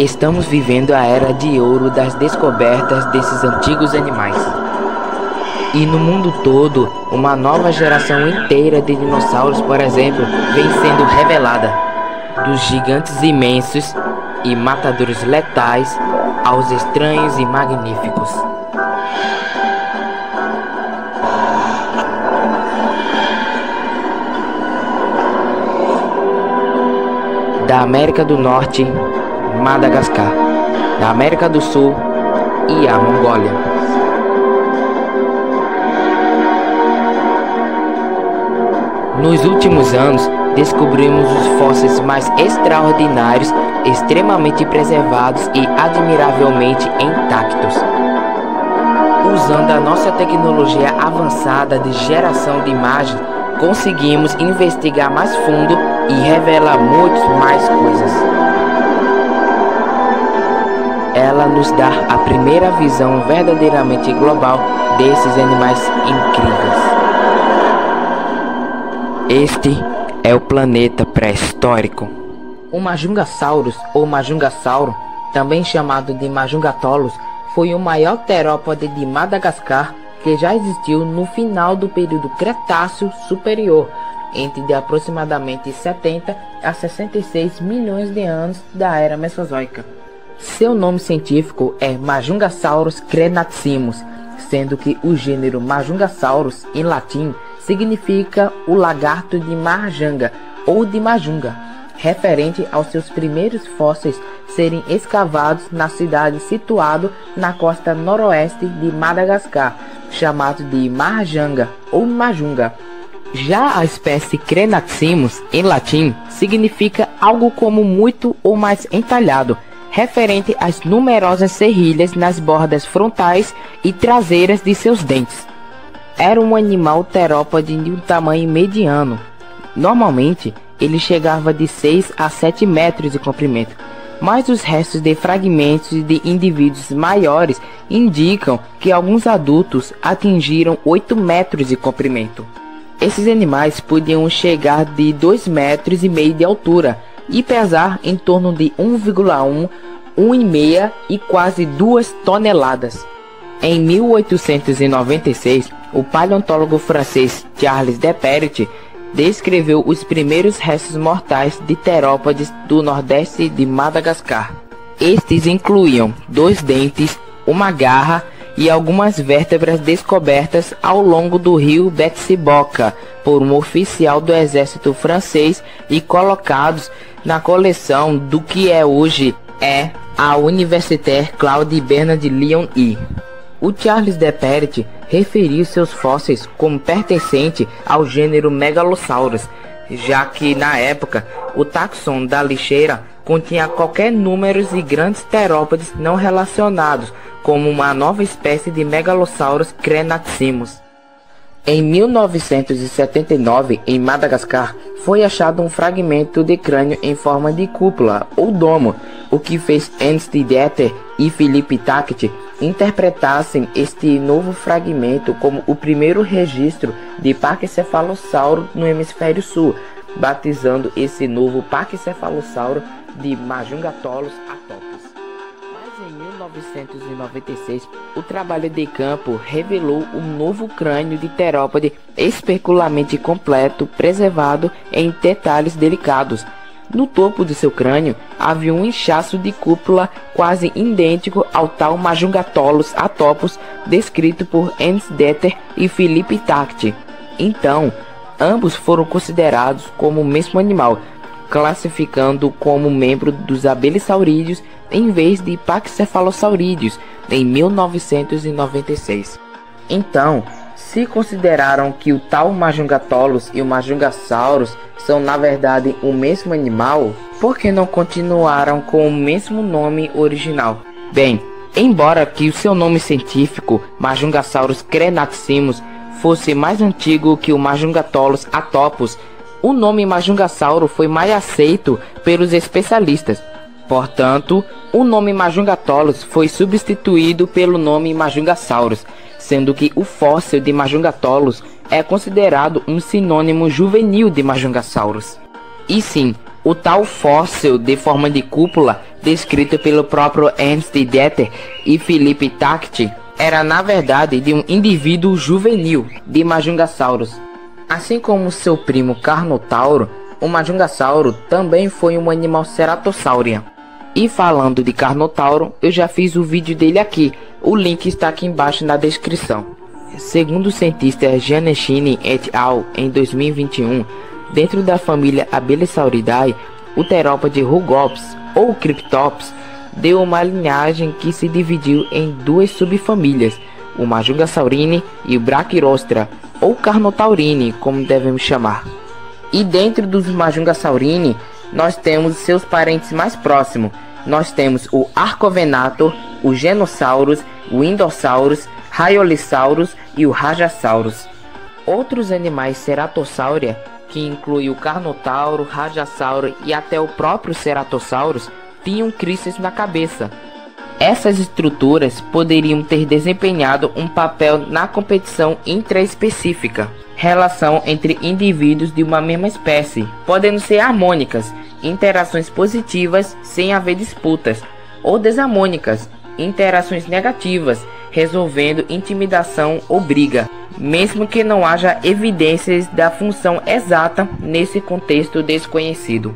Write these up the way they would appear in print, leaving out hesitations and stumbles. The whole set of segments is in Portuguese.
Estamos vivendo a era de ouro das descobertas desses antigos animais. E no mundo todo, uma nova geração inteira de dinossauros, por exemplo, vem sendo revelada. Dos gigantes imensos e matadores letais aos estranhos e magníficos. Da América do Norte, Madagascar, da América do Sul e a Mongólia. Nos últimos anos, descobrimos os fósseis mais extraordinários, extremamente preservados e admiravelmente intactos. Usando a nossa tecnologia avançada de geração de imagens, conseguimos investigar mais fundo e revelar muitas mais coisas. Ela nos dá a primeira visão verdadeiramente global desses animais incríveis. Este é o planeta pré-histórico. O Majungasaurus ou Majungasauro, também chamado de Majungatolus, foi o maior terópode de Madagascar que já existiu no final do período Cretáceo Superior, entre de aproximadamente 70 a 66 milhões de anos da Era Mesozoica. Seu nome científico é Majungasaurus crenatsimus, sendo que o gênero Majungasaurus, em latim, significa o lagarto de Marjanga ou de Majunga, referente aos seus primeiros fósseis serem escavados na cidade situada na costa noroeste de Madagascar, chamado de Marjanga ou Majunga. Já a espécie Crenatsimus, em latim, significa algo como muito ou mais entalhado, referente às numerosas serrilhas nas bordas frontais e traseiras de seus dentes. Era um animal terópode de um tamanho mediano. Normalmente, ele chegava de 6 a 7 metros de comprimento, mas os restos de fragmentos de indivíduos maiores indicam que alguns adultos atingiram 8 metros de comprimento. Esses animais podiam chegar de 2,5 metros de altura e pesar em torno de 1,1, 1,5 e quase 2 toneladas. Em 1896, o paleontólogo francês Charles de Perret descreveu os primeiros restos mortais de terópodes do nordeste de Madagascar. Estes incluíam 2 dentes, uma garra e algumas vértebras descobertas ao longo do rio Betsiboka por um oficial do exército francês e colocados na coleção do que é hoje a Université Claude Bernard Lyon I. O Charles de Perret referiu seus fósseis como pertencente ao gênero Megalosaurus, já que na época o taxon da lixeira continha qualquer número de grandes terópodes não relacionados, como uma nova espécie de Megalosaurus crenatsimus. Em 1979, em Madagascar, foi achado um fragmento de crânio em forma de cúpula ou domo, o que fez Ernst Detter e Philippe Tact interpretassem este novo fragmento como o primeiro registro de Pachycephalossauro no hemisfério sul, batizando esse novo Pachycephalossauro de Majungatolus atopus. Mas em 1996, o trabalho de campo revelou um novo crânio de terópode especularmente completo, preservado em detalhes delicados. No topo de seu crânio havia um inchaço de cúpula quase idêntico ao tal Majungatolus atopus descrito por Ernst Detter e Philippe Tact. Então, ambos foram considerados como o mesmo animal, classificando como membro dos abelissaurídeos em vez de Pachycephalosaurídeos em 1996. Então, se consideraram que o tal Majungatolus e o Majungasaurus são na verdade o mesmo animal, por que não continuaram com o mesmo nome original? Bem, embora que o seu nome científico, Majungasaurus crenatsimus, fosse mais antigo que o Majungatolus atopus, o nome Majungasauro foi mais aceito pelos especialistas. Portanto, o nome Majungatolus foi substituído pelo nome Majungasaurus, sendo que o fóssil de Majungatolus é considerado um sinônimo juvenil de Majungasaurus. E sim, o tal fóssil de forma de cúpula descrito pelo próprio Ernst Detter e Philippe Tact, era na verdade de um indivíduo juvenil de Majungasaurus. Assim como seu primo Carnotauro, o Majungasauro também foi um animal ceratossauro. E falando de Carnotauro, eu já fiz o vídeo dele aqui, o link está aqui embaixo na descrição. Segundo o cientista Giannettini et al. Em 2021, dentro da família Abelisauridae, o terópode Rugops ou Cryptops deu uma linhagem que se dividiu em duas subfamílias, o Majungasaurine e o Brachyrostra, ou Carnotaurine, como devemos chamar. E dentro dos Majungasaurine, nós temos seus parentes mais próximos. Nós temos o Archovenator, o Genosaurus, o Indosaurus, Raiolisaurus e o Rajasaurus. Outros animais ceratossáurea, que inclui o Carnotauro, Rajasauro e até o próprio Ceratosaurus, tinham cristas na cabeça. Essas estruturas poderiam ter desempenhado um papel na competição intraespecífica, relação entre indivíduos de uma mesma espécie, podendo ser harmônicas, interações positivas sem haver disputas, ou desarmônicas, interações negativas, resolvendo intimidação ou briga, mesmo que não haja evidências da função exata nesse contexto desconhecido.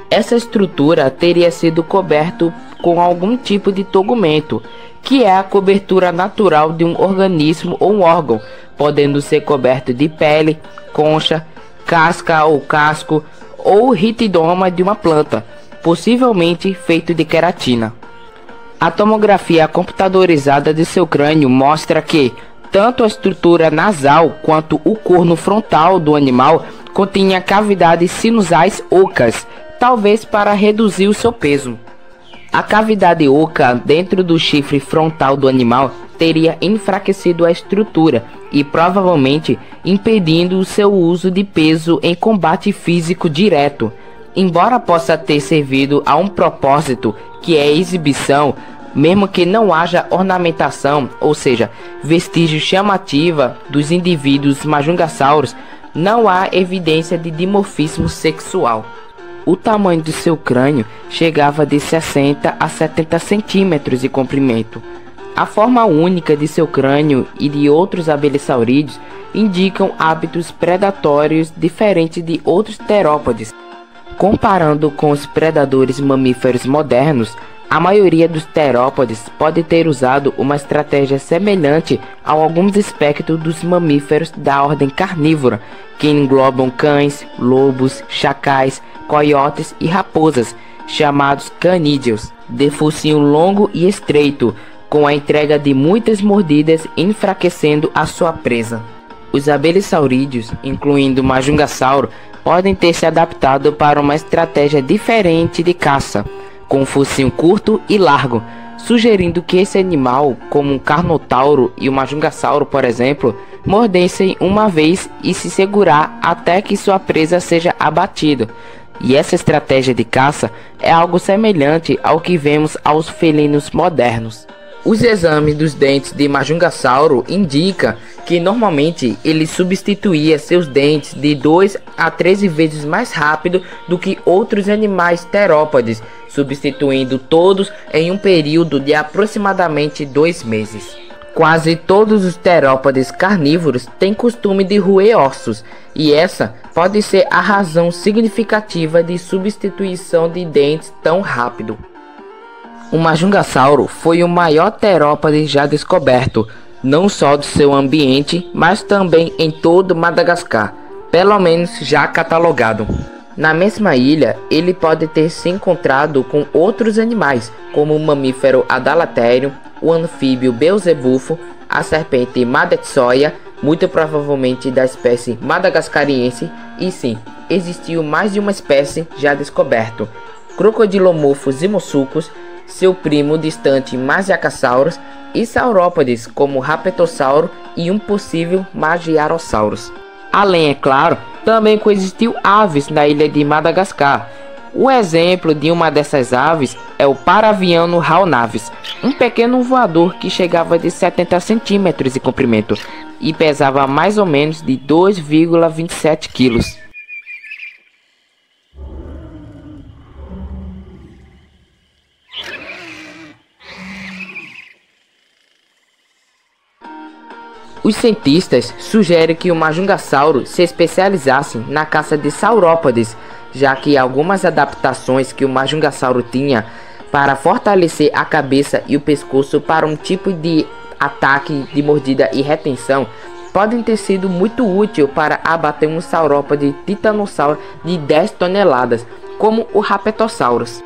Essa estrutura teria sido coberta com algum tipo de tegumento, que é a cobertura natural de um organismo ou um órgão, podendo ser coberto de pele, concha, casca ou casco, ou ritidoma de uma planta, possivelmente feito de queratina. A tomografia computadorizada de seu crânio mostra que tanto a estrutura nasal quanto o corno frontal do animal continha cavidades sinusais ocas, talvez para reduzir o seu peso. A cavidade oca dentro do chifre frontal do animal teria enfraquecido a estrutura e provavelmente impedindo o seu uso de peso em combate físico direto. Embora possa ter servido a um propósito, que é a exibição, mesmo que não haja ornamentação, ou seja, vestígio chamativa dos indivíduos majungasauros, não há evidência de dimorfismo sexual. O tamanho do seu crânio chegava de 60 a 70 centímetros de comprimento. A forma única de seu crânio e de outros abelissaurídeos indicam hábitos predatórios diferentes de outros terópodes. Comparando com os predadores mamíferos modernos, a maioria dos terópodes pode ter usado uma estratégia semelhante a alguns espectros dos mamíferos da ordem carnívora, que englobam cães, lobos, chacais, coiotes e raposas, chamados canídeos, de focinho longo e estreito, com a entrega de muitas mordidas enfraquecendo a sua presa. Os abelissaurídeos, incluindo o Majungasauro, podem ter se adaptado para uma estratégia diferente de caça, com um focinho curto e largo, sugerindo que esse animal, como um Carnotauro e o Majungasauro, por exemplo, mordessem uma vez e se segurar até que sua presa seja abatida. E essa estratégia de caça é algo semelhante ao que vemos aos felinos modernos. Os exames dos dentes de Majungasauro indicam que normalmente ele substituía seus dentes de 2 a 13 vezes mais rápido do que outros animais terópodes, substituindo todos em um período de aproximadamente 2 meses. Quase todos os terópodes carnívoros têm costume de roer ossos, e essa pode ser a razão significativa de substituição de dentes tão rápido. O Majungasauro foi o maior terópode já descoberto, não só do seu ambiente, mas também em todo Madagascar, pelo menos já catalogado. Na mesma ilha, ele pode ter se encontrado com outros animais, como o mamífero Adalaterium, o anfíbio Beelzebufo, a serpente Madetsoia, muito provavelmente da espécie madagascariense, e sim, existiu mais de uma espécie já descoberto: Crocodilomorphos zimosuchus, seu primo distante Masiacasaurus, e saurópodes como Rapetossauro e um possível Magiarosaurus. Além, é claro, também coexistiu aves na ilha de Madagascar. O exemplo de uma dessas aves é o Paraviano raunavis, um pequeno voador que chegava de 70 centímetros de comprimento e pesava mais ou menos de 2,27 quilos. Os cientistas sugerem que o Majungasauro se especializasse na caça de saurópodes, já que algumas adaptações que o Majungasauro tinha para fortalecer a cabeça e o pescoço para um tipo de ataque de mordida e retenção podem ter sido muito útil para abater um saurópode titanossauro de 10 toneladas, como o Rapetosaurus.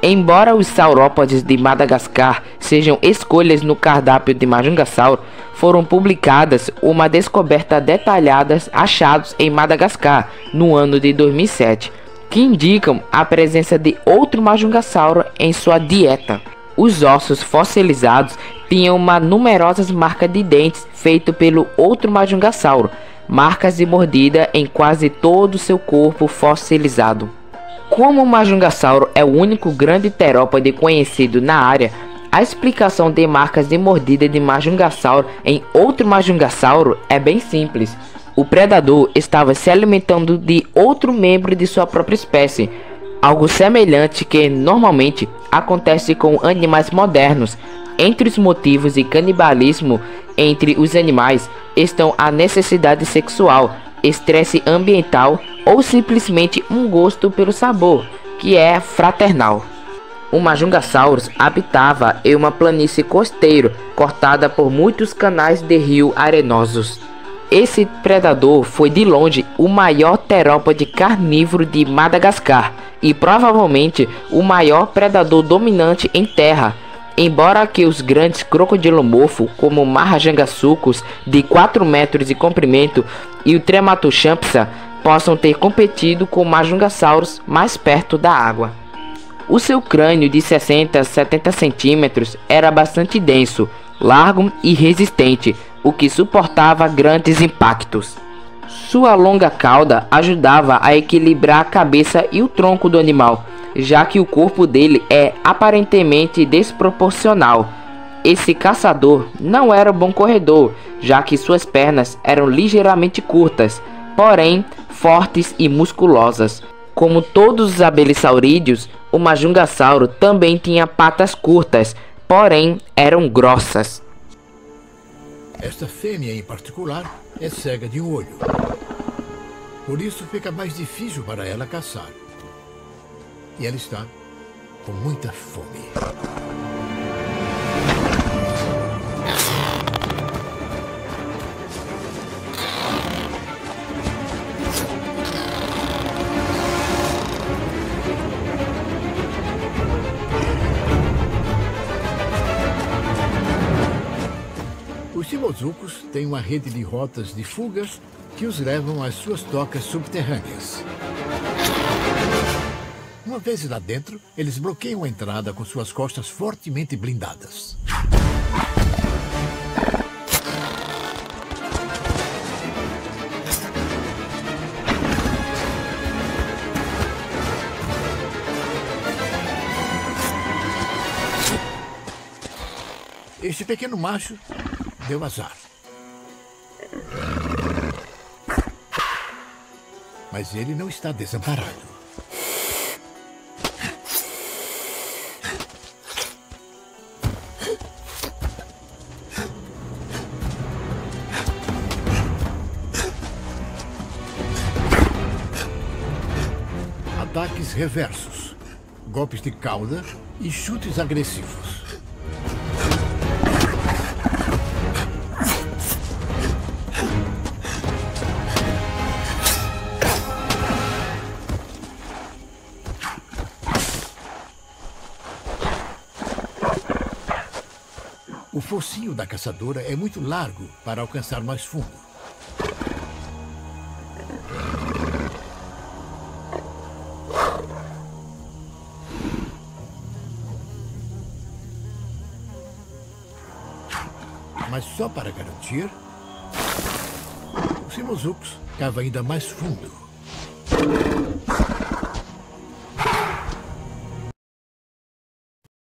Embora os saurópodes de Madagascar sejam escolhas no cardápio de Majungasauro, foram publicadas uma descoberta detalhadas achados em Madagascar no ano de 2007, que indicam a presença de outro Majungasauro em sua dieta. Os ossos fossilizados tinham uma numerosas marcas de dentes feito pelo outro Majungasauro, marcas de mordida em quase todo o seu corpo fossilizado. Como o Majungasauro é o único grande terópode conhecido na área, a explicação de marcas de mordida de Majungasauro em outro Majungasauro é bem simples. O predador estava se alimentando de outro membro de sua própria espécie, algo semelhante que normalmente acontece com animais modernos. Entre os motivos de canibalismo entre os animais estão a necessidade sexual, estresse ambiental ou simplesmente um gosto pelo sabor, que é fraternal. O Majungasaurus habitava em uma planície costeira cortada por muitos canais de rio arenosos. Esse predador foi de longe o maior terópode carnívoro de Madagascar e provavelmente o maior predador dominante em terra. Embora que os grandes crocodilomorfos, como o Mahajangasucus, de 4 metros de comprimento, e o Trematoschampsa, possam ter competido com o Majungasaurus mais perto da água. O seu crânio de 60 a 70 centímetros era bastante denso, largo e resistente, o que suportava grandes impactos. Sua longa cauda ajudava a equilibrar a cabeça e o tronco do animal, já que o corpo dele é aparentemente desproporcional. Esse caçador não era um bom corredor, já que suas pernas eram ligeiramente curtas, porém fortes e musculosas. Como todos os abelissaurídeos, o Majungasauro também tinha patas curtas, porém eram grossas. Esta fêmea em particular é cega de um olho. Por isso fica mais difícil para ela caçar. E ela está com muita fome. Os Shimozucos têm uma rede de rotas de fugas que os levam às suas tocas subterrâneas. Uma vez lá dentro, eles bloqueiam a entrada com suas costas fortemente blindadas. Este pequeno macho deu azar. Mas ele não está desamparado. Ataques reversos, golpes de cauda e chutes agressivos. O focinho da caçadora é muito largo para alcançar mais fundo. Mas só para garantir, o Shimozucos cava ainda mais fundo.